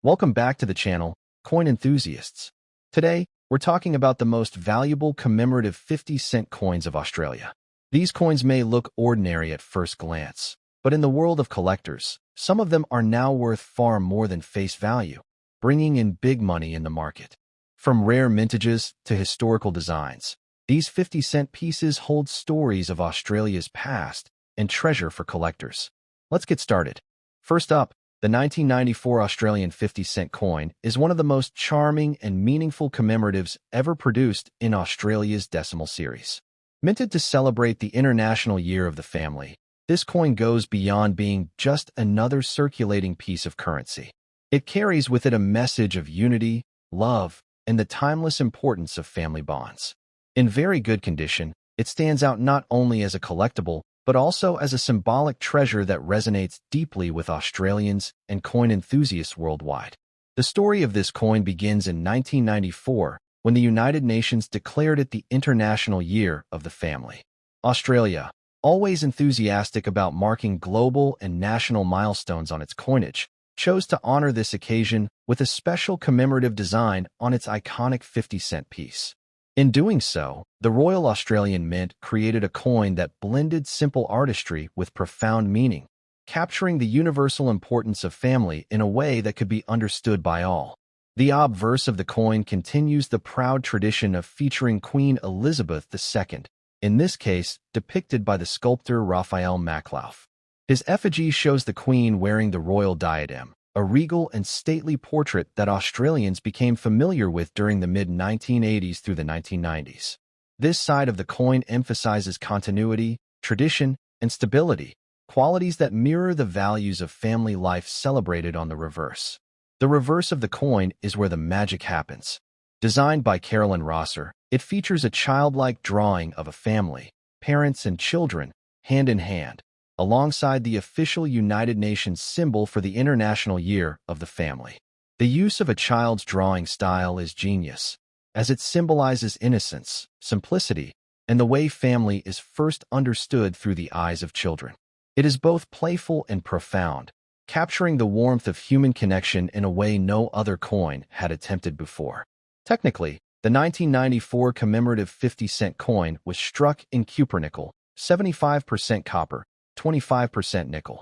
Welcome back to the channel, coin enthusiasts. Today, we're talking about the most valuable commemorative 50-cent coins of Australia. These coins may look ordinary at first glance, but in the world of collectors, some of them are now worth far more than face value, bringing in big money in the market. From rare mintages to historical designs, these 50-cent pieces hold stories of Australia's past and treasure for collectors. Let's get started. First up, the 1994 Australian 50-cent coin is one of the most charming and meaningful commemoratives ever produced in Australia's decimal series. Minted to celebrate the International Year of the Family, this coin goes beyond being just another circulating piece of currency. It carries with it a message of unity, love, and the timeless importance of family bonds. In very good condition, it stands out not only as a collectible, but also as a symbolic treasure that resonates deeply with Australians and coin enthusiasts worldwide. The story of this coin begins in 1994, when the United Nations declared it the International Year of the Family. Australia, always enthusiastic about marking global and national milestones on its coinage, chose to honor this occasion with a special commemorative design on its iconic 50-cent piece. In doing so, the Royal Australian Mint created a coin that blended simple artistry with profound meaning, capturing the universal importance of family in a way that could be understood by all. The obverse of the coin continues the proud tradition of featuring Queen Elizabeth II, in this case depicted by the sculptor Raphael Maklauf. His effigy shows the Queen wearing the royal diadem, a regal and stately portrait that Australians became familiar with during the mid-1980s through the 1990s. This side of the coin emphasizes continuity, tradition, and stability, qualities that mirror the values of family life celebrated on the reverse. The reverse of the coin is where the magic happens. Designed by Carolyn Rosser, it features a childlike drawing of a family, parents and children, hand in hand, alongside the official United Nations symbol for the International Year of the Family. The use of a child's drawing style is genius, as it symbolizes innocence, simplicity, and the way family is first understood through the eyes of children. It is both playful and profound, capturing the warmth of human connection in a way no other coin had attempted before. Technically, the 1994 commemorative 50-cent coin was struck in cupronickel, 75% copper, 25% nickel.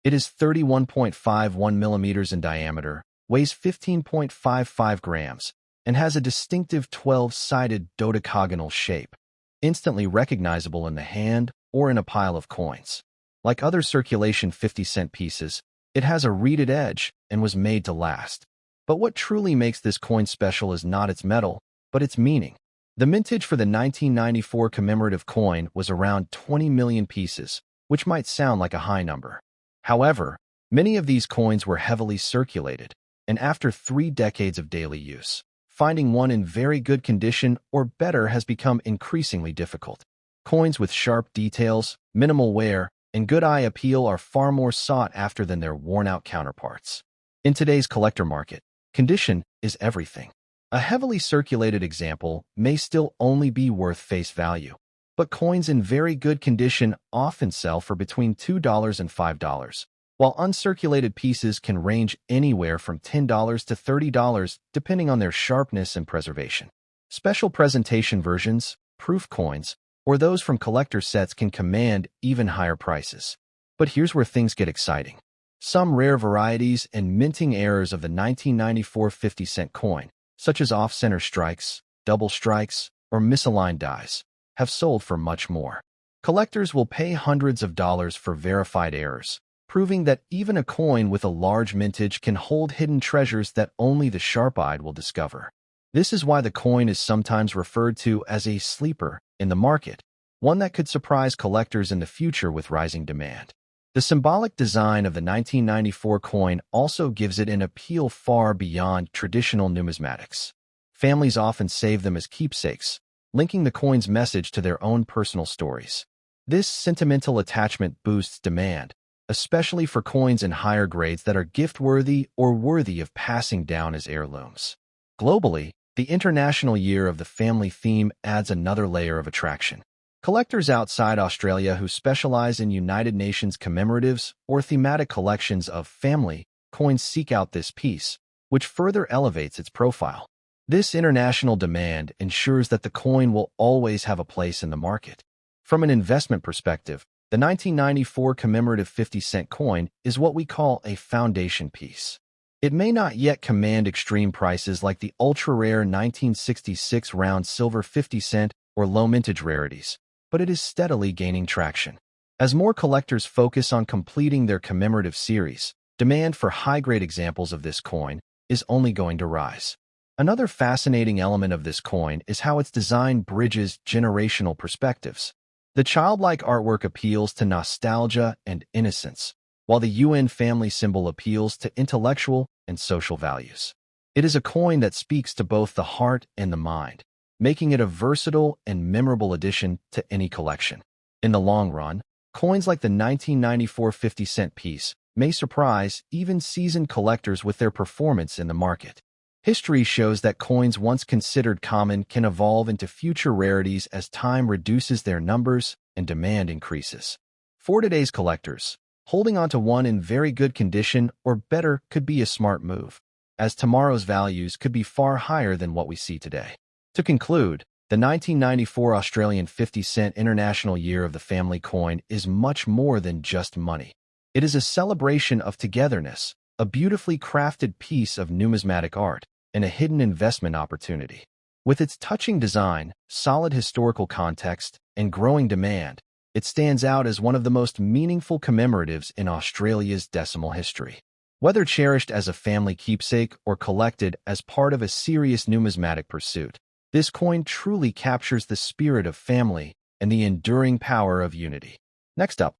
It is 31.51 millimeters in diameter, weighs 15.55 grams, and has a distinctive 12-sided dodecagonal shape, instantly recognizable in the hand or in a pile of coins. Like other circulation 50-cent pieces, it has a reeded edge and was made to last. But what truly makes this coin special is not its metal, but its meaning. The mintage for the 1994 commemorative coin was around 20 million pieces, which might sound like a high number. However, many of these coins were heavily circulated, and after 3 decades of daily use, finding one in very good condition or better has become increasingly difficult. Coins with sharp details, minimal wear, and good eye appeal are far more sought after than their worn-out counterparts. In today's collector market, condition is everything. A heavily circulated example may still only be worth face value, but coins in very good condition often sell for between $2 and $5, while uncirculated pieces can range anywhere from $10 to $30 depending on their sharpness and preservation. Special presentation versions, proof coins, or those from collector sets can command even higher prices. But here's where things get exciting. Some rare varieties and minting errors of the 1994 50-cent coin, such as off-center strikes, double strikes, or misaligned dies, have sold for much more. Collectors will pay hundreds of dollars for verified errors, proving that even a coin with a large mintage can hold hidden treasures that only the sharp-eyed will discover. This is why the coin is sometimes referred to as a sleeper in the market, one that could surprise collectors in the future with rising demand. The symbolic design of the 1994 coin also gives it an appeal far beyond traditional numismatics. Families often save them as keepsakes, linking the coin's message to their own personal stories. This sentimental attachment boosts demand, especially for coins in higher grades that are gift-worthy or worthy of passing down as heirlooms. Globally, the International Year of the Family theme adds another layer of attraction. Collectors outside Australia who specialize in United Nations commemoratives or thematic collections of family coins seek out this piece, which further elevates its profile. This international demand ensures that the coin will always have a place in the market. From an investment perspective, the 1994 commemorative 50-cent coin is what we call a foundation piece. It may not yet command extreme prices like the ultra-rare 1966 round silver 50-cent or low-mintage rarities, but it is steadily gaining traction. As more collectors focus on completing their commemorative series, demand for high-grade examples of this coin is only going to rise. Another fascinating element of this coin is how its design bridges generational perspectives. The childlike artwork appeals to nostalgia and innocence, while the UN family symbol appeals to intellectual and social values. It is a coin that speaks to both the heart and the mind, making it a versatile and memorable addition to any collection. In the long run, coins like the 1994 50-cent piece may surprise even seasoned collectors with their performance in the market. History shows that coins once considered common can evolve into future rarities as time reduces their numbers and demand increases. For today's collectors, holding onto one in very good condition or better could be a smart move, as tomorrow's values could be far higher than what we see today. To conclude, the 1994 Australian 50-cent International Year of the Family coin is much more than just money. It is a celebration of togetherness, a beautifully crafted piece of numismatic art, and a hidden investment opportunity. With its touching design, solid historical context, and growing demand, it stands out as one of the most meaningful commemoratives in Australia's decimal history. Whether cherished as a family keepsake or collected as part of a serious numismatic pursuit, this coin truly captures the spirit of family and the enduring power of unity. Next up,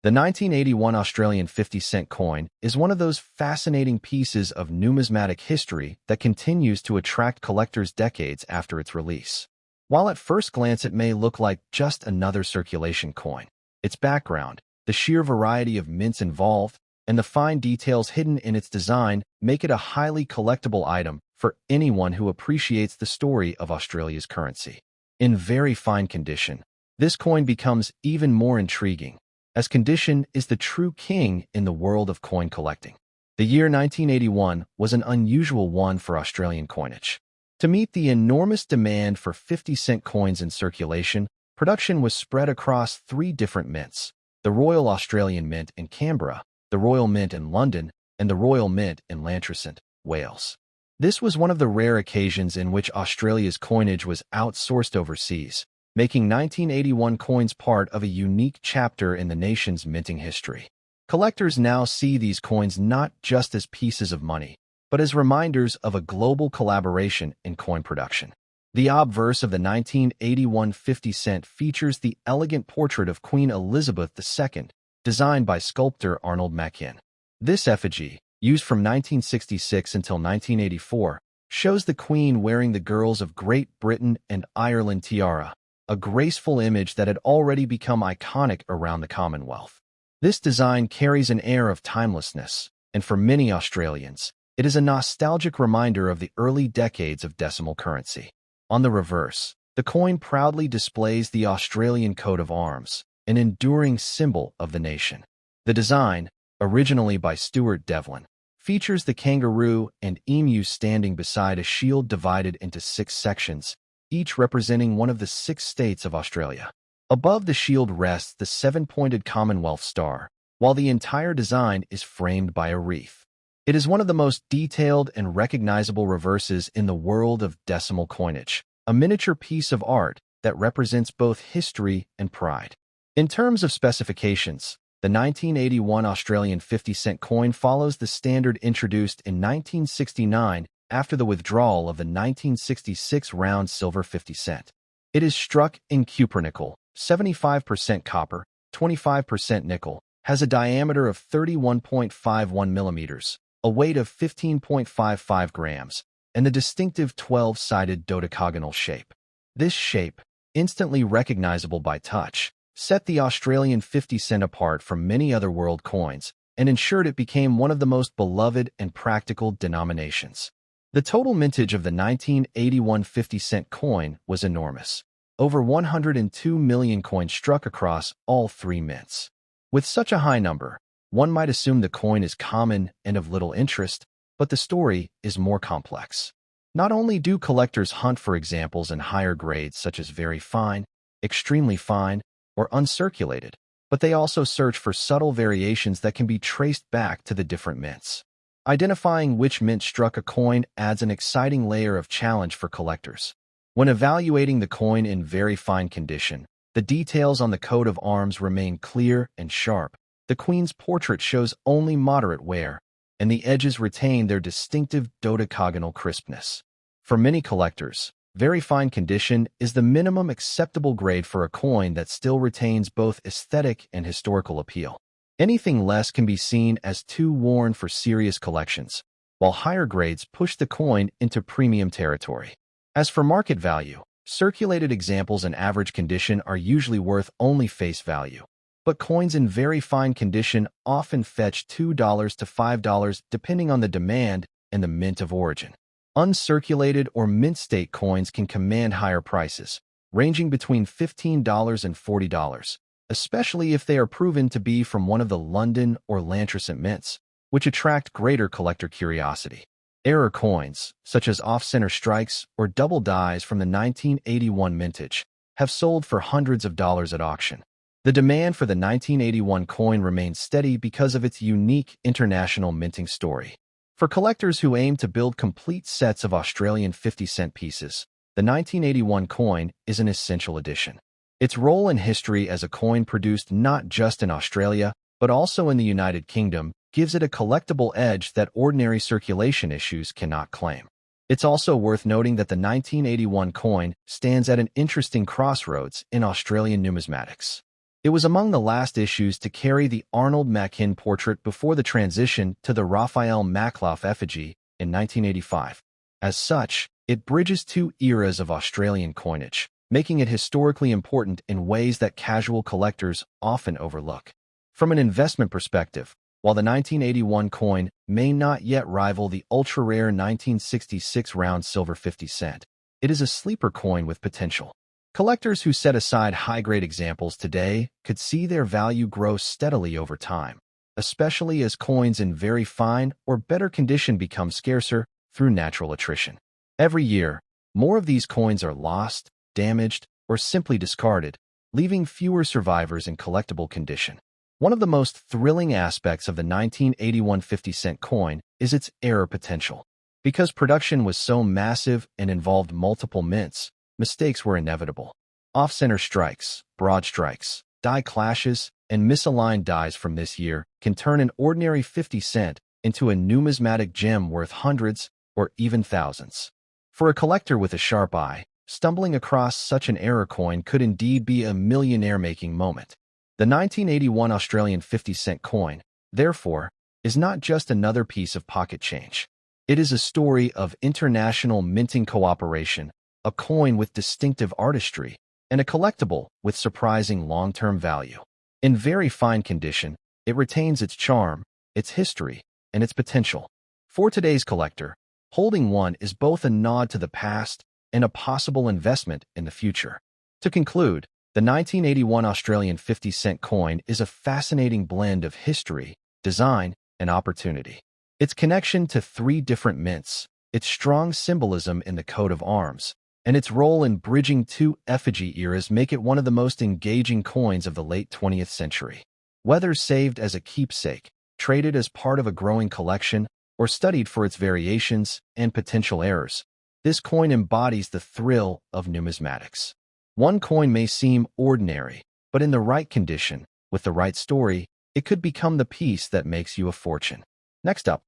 the 1981 Australian 50-cent coin is one of those fascinating pieces of numismatic history that continues to attract collectors decades after its release. While at first glance it may look like just another circulation coin, its background, the sheer variety of mints involved, and the fine details hidden in its design make it a highly collectible item for anyone who appreciates the story of Australia's currency. In very fine condition, this coin becomes even more intriguing, as condition is the true king in the world of coin collecting. The year 1981 was an unusual one for Australian coinage. To meet the enormous demand for 50-cent coins in circulation, production was spread across 3 different mints: the Royal Australian Mint in Canberra, the Royal Mint in London, and the Royal Mint in Lantricent, Wales. This was one of the rare occasions in which Australia's coinage was outsourced overseas, making 1981 coins part of a unique chapter in the nation's minting history. Collectors now see these coins not just as pieces of money, but as reminders of a global collaboration in coin production. The obverse of the 1981 50-cent features the elegant portrait of Queen Elizabeth II, designed by sculptor Arnold Machin. This effigy, used from 1966 until 1984, shows the Queen wearing the Girls of Great Britain and Ireland tiara, a graceful image that had already become iconic around the Commonwealth. This design carries an air of timelessness, and for many Australians, it is a nostalgic reminder of the early decades of decimal currency. On the reverse, the coin proudly displays the Australian coat of arms, an enduring symbol of the nation. The design, originally by Stuart Devlin, features the kangaroo and emu standing beside a shield divided into 6 sections, each representing one of the 6 states of Australia. Above the shield rests the 7-pointed Commonwealth star, while the entire design is framed by a wreath. It is one of the most detailed and recognizable reverses in the world of decimal coinage, a miniature piece of art that represents both history and pride. In terms of specifications, the 1981 Australian 50-cent coin follows the standard introduced in 1969 after the withdrawal of the 1966 round silver 50 cent. It is struck in cupronickel, 75% copper, 25% nickel, has a diameter of 31.51 millimeters, a weight of 15.55 grams, and the distinctive 12-sided dodecagonal shape. This shape, instantly recognizable by touch, set the Australian 50 cent apart from many other world coins and ensured it became one of the most beloved and practical denominations. The total mintage of the 1981 50-cent coin was enormous. Over 102 million coins struck across all 3 mints. With such a high number, one might assume the coin is common and of little interest, but the story is more complex. Not only do collectors hunt for examples in higher grades such as very fine, extremely fine, or uncirculated, but they also search for subtle variations that can be traced back to the different mints. Identifying which mint struck a coin adds an exciting layer of challenge for collectors. When evaluating the coin in very fine condition, the details on the coat of arms remain clear and sharp. The Queen's portrait shows only moderate wear, and the edges retain their distinctive dodecagonal crispness. For many collectors, very fine condition is the minimum acceptable grade for a coin that still retains both aesthetic and historical appeal. Anything less can be seen as too worn for serious collections, while higher grades push the coin into premium territory. As for market value, circulated examples in average condition are usually worth only face value, but coins in very fine condition often fetch $2 to $5 depending on the demand and the mint of origin. Uncirculated or mint state coins can command higher prices, ranging between $15 and $40, especially if they are proven to be from one of the London or Lantricent mints, which attract greater collector curiosity. Error coins, such as off-center strikes or double dies from the 1981 mintage, have sold for hundreds of dollars at auction. The demand for the 1981 coin remains steady because of its unique international minting story. For collectors who aim to build complete sets of Australian 50-cent pieces, the 1981 coin is an essential addition. Its role in history as a coin produced not just in Australia, but also in the United Kingdom, gives it a collectible edge that ordinary circulation issues cannot claim. It's also worth noting that the 1981 coin stands at an interesting crossroads in Australian numismatics. It was among the last issues to carry the Arnold Machin portrait before the transition to the Raphael Makhlouf effigy in 1985. As such, it bridges two eras of Australian coinage, making it historically important in ways that casual collectors often overlook. From an investment perspective, while the 1981 coin may not yet rival the ultra-rare 1966 round silver 50 cent, it is a sleeper coin with potential. Collectors who set aside high-grade examples today could see their value grow steadily over time, especially as coins in very fine or better condition become scarcer through natural attrition. Every year, more of these coins are lost, damaged, or simply discarded, leaving fewer survivors in collectible condition. One of the most thrilling aspects of the 1981 50-cent coin is its error potential. Because production was so massive and involved multiple mints, mistakes were inevitable. Off-center strikes, broad strikes, die clashes, and misaligned dies from this year can turn an ordinary 50 cent into a numismatic gem worth hundreds or even thousands. For a collector with a sharp eye, stumbling across such an error coin could indeed be a millionaire-making moment. The 1981 Australian 50-cent coin, therefore, is not just another piece of pocket change. It is a story of international minting cooperation, a coin with distinctive artistry, and a collectible with surprising long-term value. In very fine condition, it retains its charm, its history, and its potential. For today's collector, holding one is both a nod to the past and a possible investment in the future. To conclude, the 1981 Australian 50-cent coin is a fascinating blend of history, design, and opportunity. Its connection to three different mints, its strong symbolism in the coat of arms, and its role in bridging two effigy eras make it one of the most engaging coins of the late 20th century. Whether saved as a keepsake, traded as part of a growing collection, or studied for its variations and potential errors, this coin embodies the thrill of numismatics. One coin may seem ordinary, but in the right condition, with the right story, it could become the piece that makes you a fortune. Next up,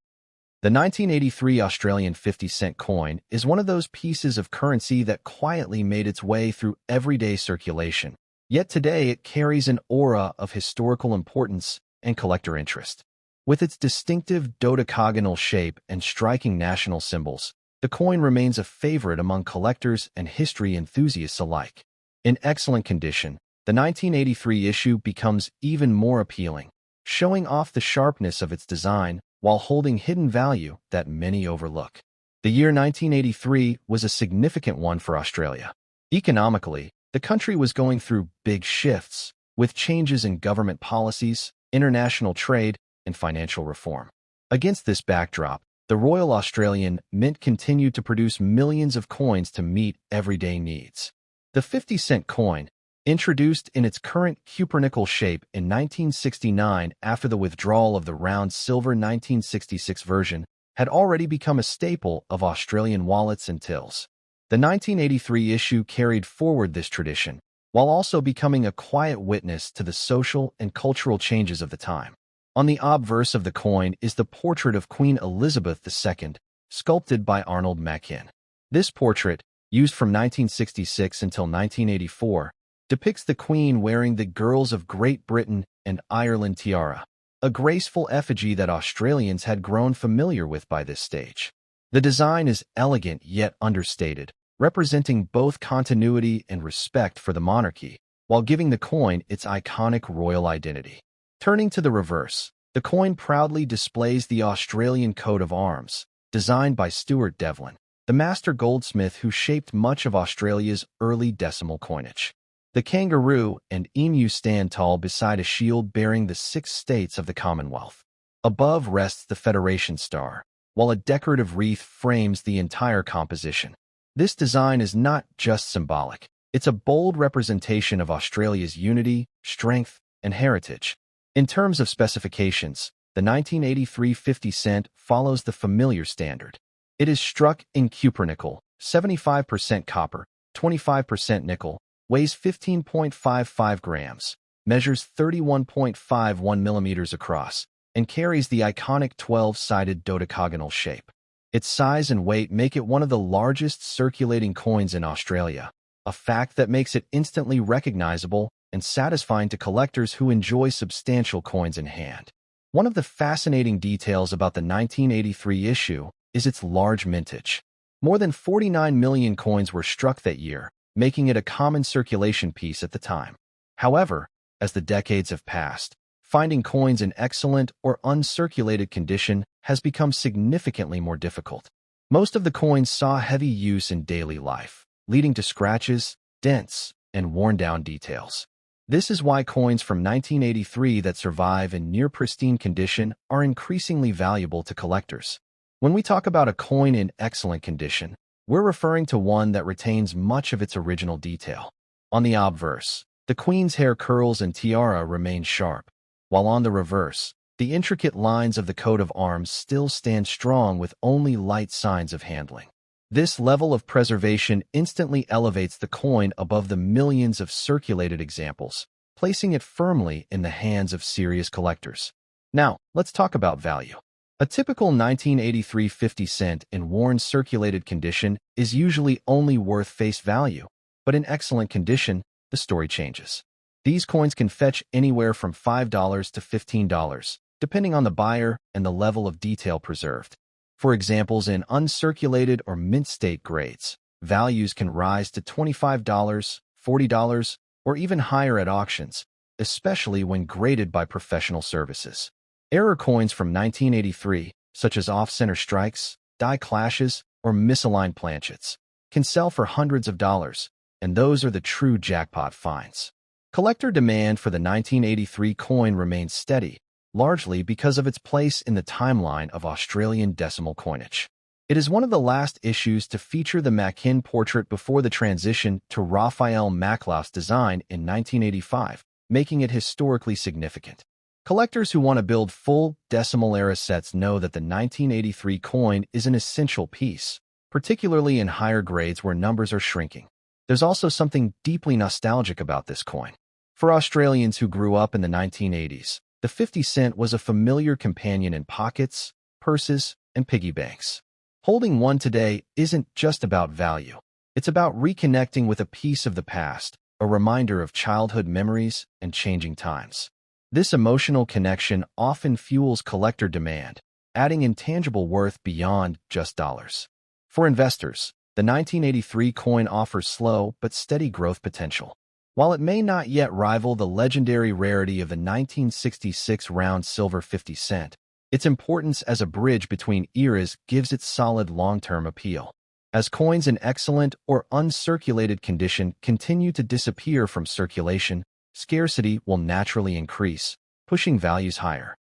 the 1983 Australian 50-cent coin is one of those pieces of currency that quietly made its way through everyday circulation, yet today it carries an aura of historical importance and collector interest. With its distinctive dodecagonal shape and striking national symbols, the coin remains a favorite among collectors and history enthusiasts alike. In excellent condition, the 1983 issue becomes even more appealing, showing off the sharpness of its design while holding hidden value that many overlook. The year 1983 was a significant one for Australia. Economically, the country was going through big shifts, with changes in government policies, international trade, and financial reform. Against this backdrop, the Royal Australian Mint continued to produce millions of coins to meet everyday needs. The 50-cent coin, introduced in its current cupronickel shape in 1969 after the withdrawal of the round silver 1966 version, had already become a staple of Australian wallets and tills. The 1983 issue carried forward this tradition, while also becoming a quiet witness to the social and cultural changes of the time. On the obverse of the coin is the portrait of Queen Elizabeth II, sculpted by Arnold Machin. This portrait, used from 1966 until 1984, depicts the Queen wearing the Girls of Great Britain and Ireland tiara, a graceful effigy that Australians had grown familiar with by this stage. The design is elegant yet understated, representing both continuity and respect for the monarchy, while giving the coin its iconic royal identity. Turning to the reverse, the coin proudly displays the Australian coat of arms, designed by Stuart Devlin, the master goldsmith who shaped much of Australia's early decimal coinage. The kangaroo and emu stand tall beside a shield bearing the 6 states of the Commonwealth. Above rests the Federation Star, while a decorative wreath frames the entire composition. This design is not just symbolic. It's a bold representation of Australia's unity, strength, and heritage. In terms of specifications, the 1983 50 cent follows the familiar standard. It is struck in cupronickel, 75% copper, 25% nickel, weighs 15.55 grams, measures 31.51 millimeters across, and carries the iconic 12-sided dodecagonal shape. Its size and weight make it one of the largest circulating coins in Australia, a fact that makes it instantly recognizable and satisfying to collectors who enjoy substantial coins in hand. One of the fascinating details about the 1983 issue is its large mintage. More than 49 million coins were struck that year, making it a common circulation piece at the time. However, as the decades have passed, finding coins in excellent or uncirculated condition has become significantly more difficult. Most of the coins saw heavy use in daily life, leading to scratches, dents, and worn-down details. This is why coins from 1983 that survive in near-pristine condition are increasingly valuable to collectors. When we talk about a coin in excellent condition, we're referring to one that retains much of its original detail. On the obverse, the Queen's hair curls and tiara remain sharp, while on the reverse, the intricate lines of the coat of arms still stand strong with only light signs of handling. This level of preservation instantly elevates the coin above the millions of circulated examples, placing it firmly in the hands of serious collectors. Now, let's talk about value. A typical 1983 50 cent in worn circulated condition is usually only worth face value, but in excellent condition, the story changes. These coins can fetch anywhere from $5 to $15, depending on the buyer and the level of detail preserved. For examples in uncirculated or mint state grades, values can rise to $25, $40, or even higher at auctions, especially when graded by professional services. Error coins from 1983, such as off-center strikes, die clashes, or misaligned planchets, can sell for hundreds of dollars, and those are the true jackpot finds. Collector demand for the 1983 coin remains steady, largely because of its place in the timeline of Australian decimal coinage. It is one of the last issues to feature the Machin portrait before the transition to Raphael Maclau's design in 1985, making it historically significant. Collectors who want to build full decimal-era sets know that the 1983 coin is an essential piece, particularly in higher grades where numbers are shrinking. There's also something deeply nostalgic about this coin. For Australians who grew up in the 1980s, the 50 cent was a familiar companion in pockets, purses, and piggy banks. Holding one today isn't just about value. It's about reconnecting with a piece of the past, a reminder of childhood memories and changing times. This emotional connection often fuels collector demand, adding intangible worth beyond just dollars. For investors, the 1983 coin offers slow but steady growth potential. While it may not yet rival the legendary rarity of the 1966 round silver 50 cent, its importance as a bridge between eras gives it solid long-term appeal. As coins in excellent or uncirculated condition continue to disappear from circulation, scarcity will naturally increase, pushing values higher.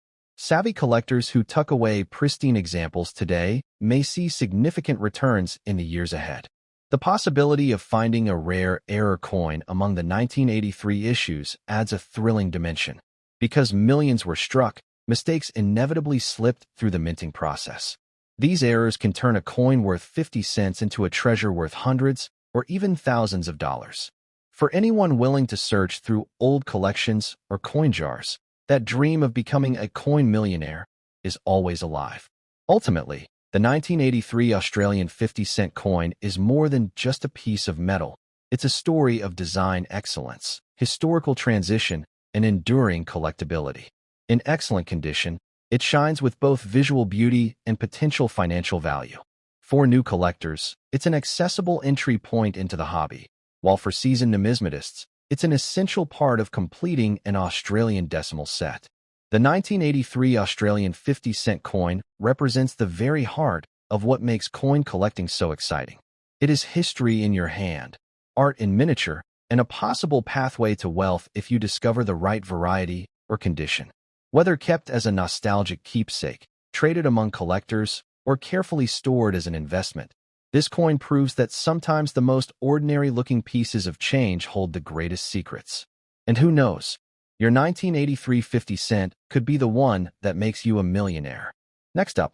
Savvy collectors who tuck away pristine examples today may see significant returns in the years ahead. The possibility of finding a rare error coin among the 1983 issues adds a thrilling dimension. Because millions were struck, mistakes inevitably slipped through the minting process. These errors can turn a coin worth 50 cents into a treasure worth hundreds or even thousands of dollars. For anyone willing to search through old collections or coin jars, that dream of becoming a coin millionaire is always alive. Ultimately, the 1983 Australian 50-cent coin is more than just a piece of metal. It's a story of design excellence, historical transition, and enduring collectability. In excellent condition, it shines with both visual beauty and potential financial value. For new collectors, it's an accessible entry point into the hobby, while for seasoned numismatists, it's an essential part of completing an Australian decimal set. The 1983 Australian 50-cent coin represents the very heart of what makes coin collecting so exciting. It is history in your hand, art in miniature, and a possible pathway to wealth if you discover the right variety or condition. Whether kept as a nostalgic keepsake, traded among collectors, or carefully stored as an investment, this coin proves that sometimes the most ordinary-looking pieces of change hold the greatest secrets. And who knows, your 1983 50 cent could be the one that makes you a millionaire. Next up,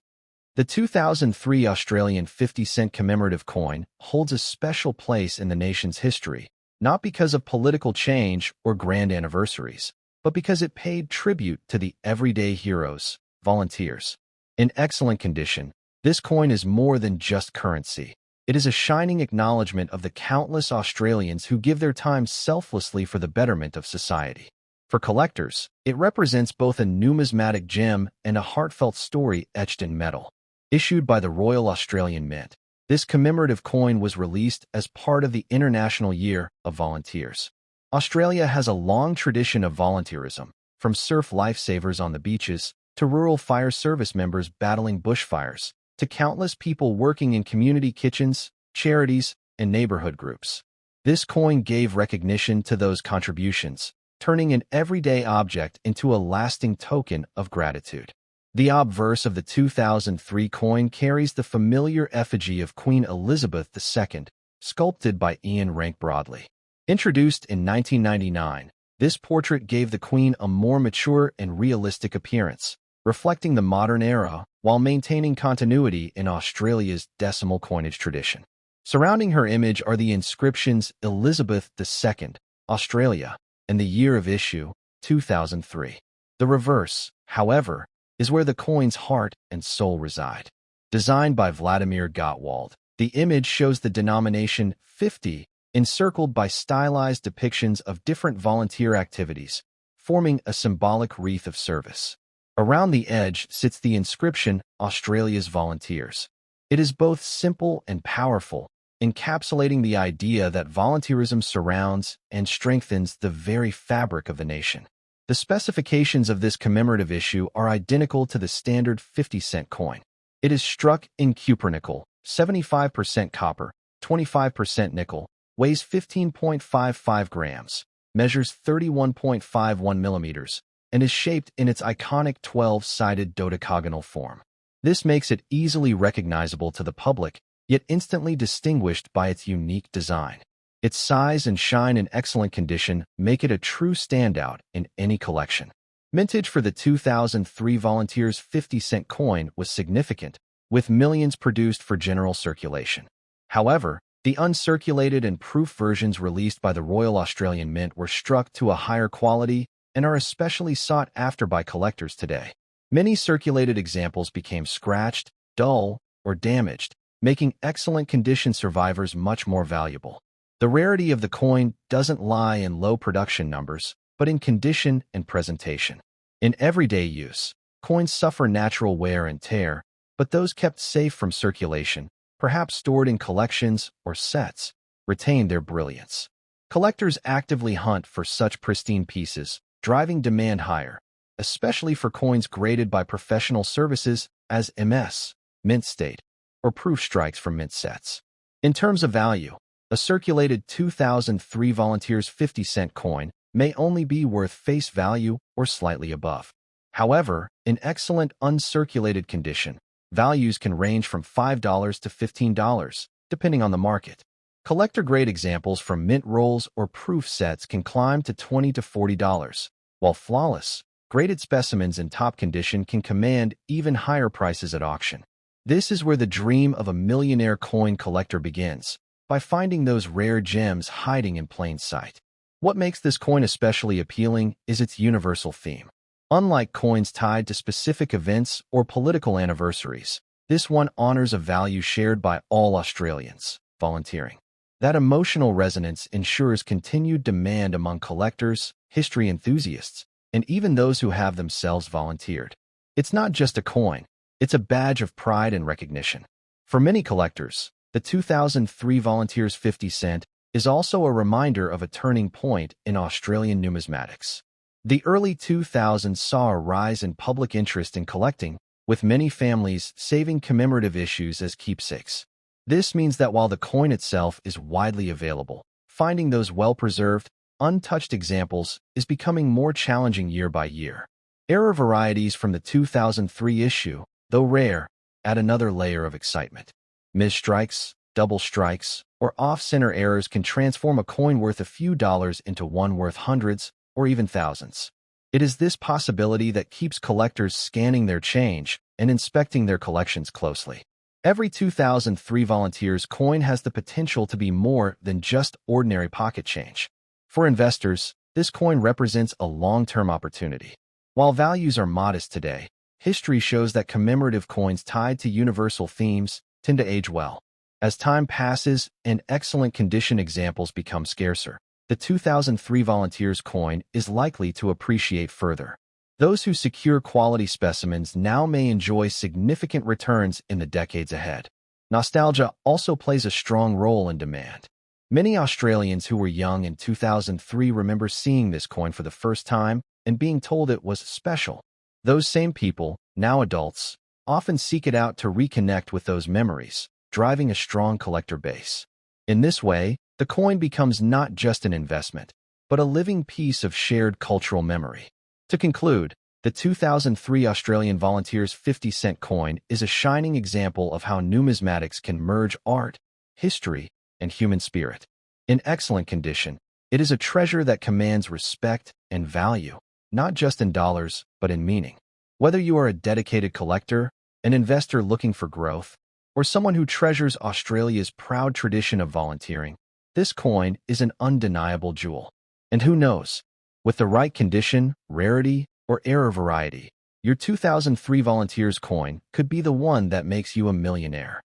the 2003 Australian 50-cent commemorative coin holds a special place in the nation's history, not because of political change or grand anniversaries, but because it paid tribute to the everyday heroes, volunteers. In excellent condition, this coin is more than just currency. It is a shining acknowledgement of the countless Australians who give their time selflessly for the betterment of society. For collectors, it represents both a numismatic gem and a heartfelt story etched in metal. Issued by the Royal Australian Mint, this commemorative coin was released as part of the International Year of Volunteers. Australia has a long tradition of volunteerism, from surf lifesavers on the beaches to rural fire service members battling bushfires, to countless people working in community kitchens, charities, and neighborhood groups. This coin gave recognition to those contributions, turning an everyday object into a lasting token of gratitude. The obverse of the 2003 coin carries the familiar effigy of Queen Elizabeth II, sculpted by Ian Rank Broadley. Introduced in 1999, this portrait gave the Queen a more mature and realistic appearance, reflecting the modern era while maintaining continuity in Australia's decimal coinage tradition. Surrounding her image are the inscriptions Elizabeth II, Australia, and the year of issue, 2003. The reverse, however, is where the coin's heart and soul reside. Designed by Vladimir Gottwald, the image shows the denomination 50 encircled by stylized depictions of different volunteer activities, forming a symbolic wreath of service. Around the edge sits the inscription, Australia's Volunteers. It is both simple and powerful, encapsulating the idea that volunteerism surrounds and strengthens the very fabric of the nation. The specifications of this commemorative issue are identical to the standard 50-cent coin. It is struck in cupronickel, 75% copper, 25% nickel, weighs 15.55 grams, measures 31.51 millimeters, and is shaped in its iconic 12-sided dodecagonal form. This makes it easily recognizable to the public, yet instantly distinguished by its unique design. Its size and shine in excellent condition make it a true standout in any collection. Mintage for the 2003 Volunteers 50-cent coin was significant, with millions produced for general circulation. However, the uncirculated and proof versions released by the Royal Australian Mint were struck to a higher quality and are especially sought after by collectors today. Many circulated examples became scratched, dull, or damaged, making excellent condition survivors much more valuable. The rarity of the coin doesn't lie in low production numbers, but in condition and presentation. In everyday use, coins suffer natural wear and tear, but those kept safe from circulation, perhaps stored in collections or sets, retain their brilliance. Collectors actively hunt for such pristine pieces, driving demand higher, especially for coins graded by professional services as MS, mint state, or proof strikes from mint sets. In terms of value, a circulated 2003 Volunteers 50-cent coin may only be worth face value or slightly above. However, in excellent uncirculated condition, values can range from $5 to $15, depending on the market. Collector-grade examples from mint rolls or proof sets can climb to $20 to $40, while flawless, graded specimens in top condition can command even higher prices at auction. This is where the dream of a millionaire coin collector begins, by finding those rare gems hiding in plain sight. What makes this coin especially appealing is its universal theme. Unlike coins tied to specific events or political anniversaries, this one honors a value shared by all Australians, volunteering. That emotional resonance ensures continued demand among collectors, history enthusiasts, and even those who have themselves volunteered. It's not just a coin, it's a badge of pride and recognition. For many collectors, the 2003 Volunteers 50 cent is also a reminder of a turning point in Australian numismatics. The early 2000s saw a rise in public interest in collecting, with many families saving commemorative issues as keepsakes. This means that while the coin itself is widely available, finding those well-preserved, untouched examples is becoming more challenging year by year. Error varieties from the 2003 issue, though rare, add another layer of excitement. Misstrikes, double strikes, or off-center errors can transform a coin worth a few dollars into one worth hundreds or even thousands. It is this possibility that keeps collectors scanning their change and inspecting their collections closely. Every 2003 Volunteers coin has the potential to be more than just ordinary pocket change. For investors, this coin represents a long-term opportunity. While values are modest today, history shows that commemorative coins tied to universal themes tend to age well. As time passes and excellent condition examples become scarcer, the 2003 Volunteers coin is likely to appreciate further. Those who secure quality specimens now may enjoy significant returns in the decades ahead. Nostalgia also plays a strong role in demand. Many Australians who were young in 2003 remember seeing this coin for the first time and being told it was special. Those same people, now adults, often seek it out to reconnect with those memories, driving a strong collector base. In this way, the coin becomes not just an investment, but a living piece of shared cultural memory. To conclude, the 2003 Australian Volunteers 50 cent coin is a shining example of how numismatics can merge art, history, and human spirit. In excellent condition, it is a treasure that commands respect and value, not just in dollars, but in meaning. Whether you are a dedicated collector, an investor looking for growth, or someone who treasures Australia's proud tradition of volunteering, this coin is an undeniable jewel. And who knows, with the right condition, rarity, or error variety, your 2003 Volunteers coin could be the one that makes you a millionaire.